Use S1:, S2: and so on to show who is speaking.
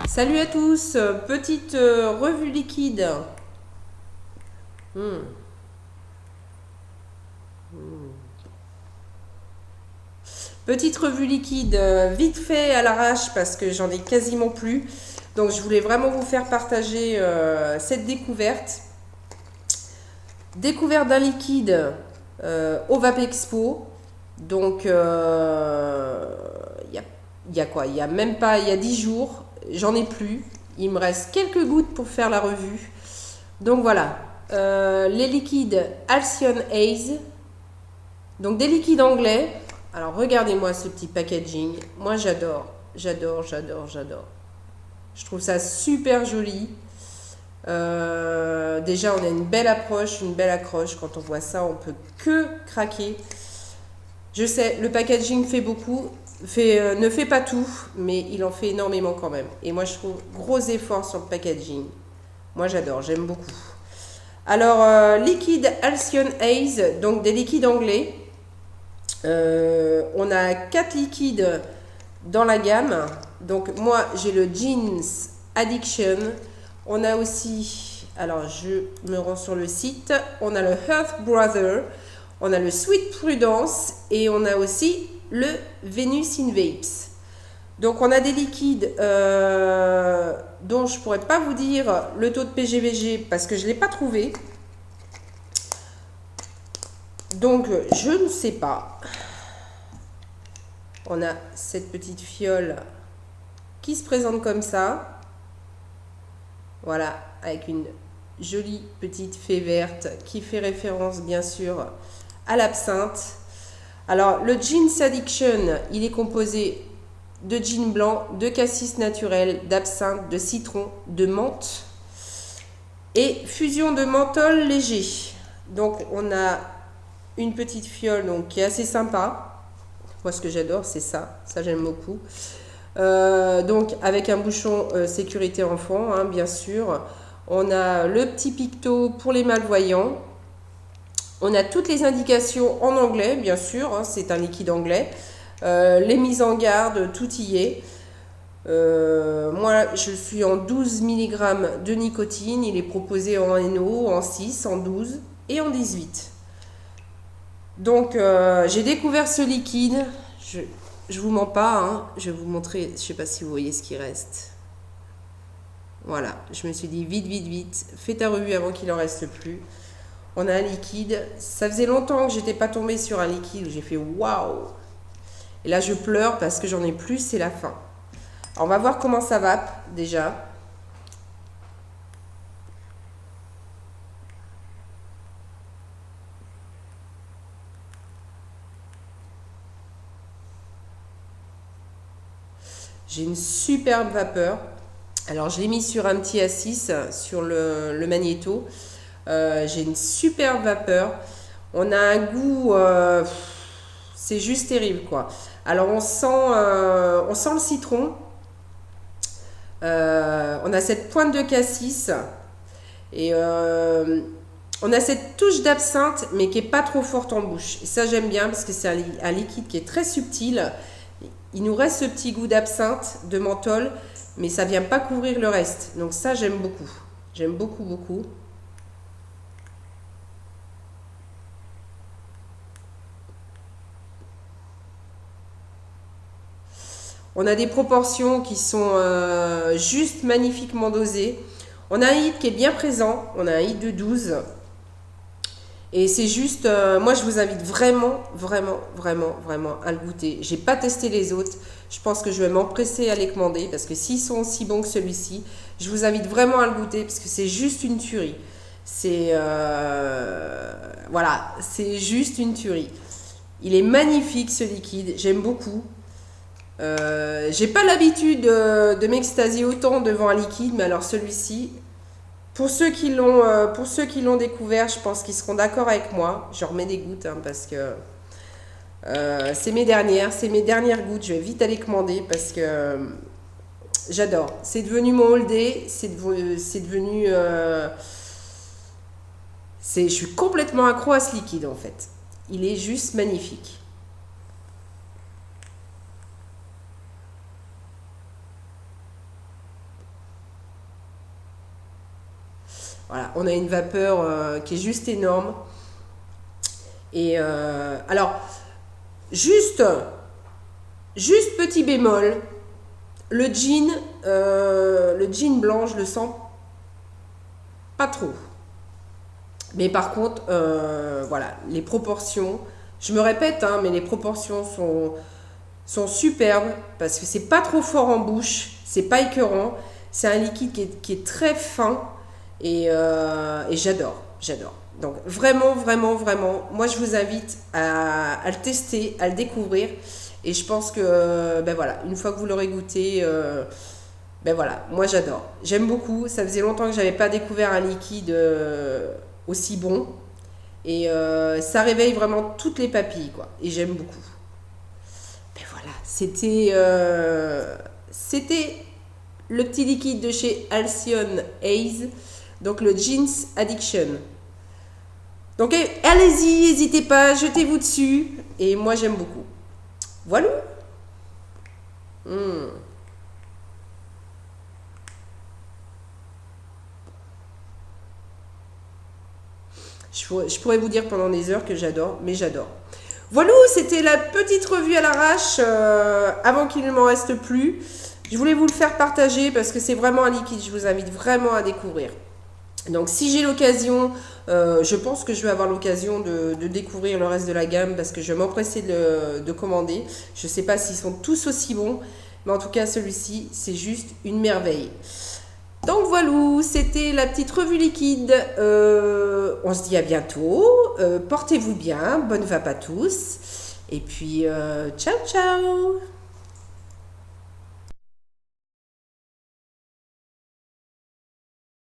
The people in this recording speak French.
S1: Salut à tous, petite revue liquide. Petite revue liquide, vite fait à l'arrache parce que j'en ai quasiment plus. Donc je voulais vraiment vous faire partager cette découverte. Découverte d'un liquide au Vapexpo. Donc il y a quoi? Il y a même pas, il y a 10 jours. J'en ai plus. Il me reste quelques gouttes pour faire la revue. Donc voilà. Les liquides Halcyon Haze. Donc des liquides anglais. Alors regardez-moi ce petit packaging. Moi j'adore. J'adore, j'adore, j'adore. Je trouve ça super joli. Déjà on a une belle approche, une belle accroche. Quand on voit ça, on peut que craquer. Je sais, le packaging fait beaucoup. Ne fait pas tout, mais il en fait énormément quand même. Et moi, je trouve gros effort sur le packaging. Moi, j'adore, j'aime beaucoup. Alors, liquide Halcyon Haze, donc des liquides anglais. On a 4 liquides dans la gamme. Donc, moi, j'ai le Jeans Addiction. On a aussi, alors je me rends sur le site, on a le Earth Brother, on a le Sweet Prudence et on a aussi le Venus in Vapes. Donc on a des liquides dont je pourrais pas vous dire le taux de PGVG parce que je l'ai pas trouvé. Donc je ne sais pas. On a cette petite fiole qui se présente comme ça. Voilà, avec une jolie petite fée verte qui fait référence bien sûr à l'absinthe. Alors, le Jeans Addiction, il est composé de gin blanc, de cassis naturel, d'absinthe, de citron, de menthe et fusion de menthol léger. Donc, on a une petite fiole donc, qui est assez sympa. Moi, ce que j'adore, c'est ça. Ça, j'aime beaucoup. Donc, avec un bouchon sécurité enfant, hein, bien sûr. On a le petit picto pour les malvoyants. On a toutes les indications en anglais, bien sûr, hein, c'est un liquide anglais. Les mises en garde, tout y est. Moi, je suis en 12 mg de nicotine. Il est proposé en NO, en 6, en 12 et en 18. Donc, j'ai découvert ce liquide. Je vous mens pas, hein, je vais vous montrer. Je ne sais pas si vous voyez ce qui reste. Voilà, je me suis dit vite, vite, vite. Fais ta revue avant qu'il en reste plus. On a un liquide. Ça faisait longtemps que j'étais pas tombée sur un liquide où j'ai fait waouh. Et là, je pleure parce que j'en ai plus, c'est la fin. Alors, on va voir comment ça vape déjà. J'ai une superbe vapeur. Alors, je l'ai mis sur un petit A6 sur le magnéto. J'ai une superbe vapeur. On a un goût, c'est juste terrible quoi. Alors on sent le citron. On a cette pointe de cassis et on a cette touche d'absinthe mais qui est pas trop forte en bouche. Et ça j'aime bien parce que c'est un liquide qui est très subtil. Il nous reste ce petit goût d'absinthe, de menthol, mais ça vient pas couvrir le reste. Donc ça j'aime beaucoup. J'aime beaucoup beaucoup. On a des proportions qui sont juste magnifiquement dosées. On a un hit qui est bien présent. On a un hit de 12. Et c'est juste, moi je vous invite vraiment, vraiment, vraiment, vraiment à le goûter. J'ai pas testé les autres. Je pense que je vais m'empresser à les commander parce que s'ils sont aussi bons que celui-ci, je vous invite vraiment à le goûter parce que c'est juste une tuerie. C'est voilà, c'est juste une tuerie. Il est magnifique ce liquide. J'aime beaucoup. J'ai pas l'habitude de m'extasier autant devant un liquide, mais alors celui-ci, pour ceux qui l'ont découvert, je pense qu'ils seront d'accord avec moi. Je remets des gouttes hein, parce que c'est mes dernières gouttes. Je vais vite aller commander parce que j'adore. C'est devenu mon all day. C'est devenu. Je suis complètement accro à ce liquide en fait. Il est juste magnifique. Voilà, on a une vapeur qui est juste énorme. Et alors, juste petit bémol, le jean blanc, je le sens pas trop. Mais par contre, voilà, les proportions, je me répète, hein, mais les proportions sont superbes parce que c'est pas trop fort en bouche, c'est pas écœurant, c'est un liquide qui est très fin et j'adore. Donc vraiment, vraiment, vraiment, moi je vous invite à le tester, à le découvrir et je pense que, ben voilà, une fois que vous l'aurez goûté, ben voilà, moi j'adore. J'aime beaucoup, ça faisait longtemps que j'avais pas découvert un liquide aussi bon et ça réveille vraiment toutes les papilles quoi et j'aime beaucoup. Ben voilà, c'était le petit liquide de chez Halcyon Haze, donc le Jeans Addiction. Donc allez-y, n'hésitez pas, jetez-vous dessus et moi j'aime beaucoup. Voilà. Hmm. Je pourrais vous dire pendant des heures que j'adore, mais j'adore. Voilà, c'était la petite revue à l'arrache avant qu'il ne m'en reste plus. Je voulais vous le faire partager parce que c'est vraiment un liquide, je vous invite vraiment à découvrir. Donc si j'ai l'occasion, je pense que je vais avoir l'occasion de découvrir le reste de la gamme parce que je vais m'empresser de commander. Je ne sais pas s'ils sont tous aussi bons, mais en tout cas celui-ci, c'est juste une merveille. Donc voilà, c'était la petite revue liquide. On se dit à bientôt. Portez-vous bien, bonne vape à tous. Et puis, ciao ciao.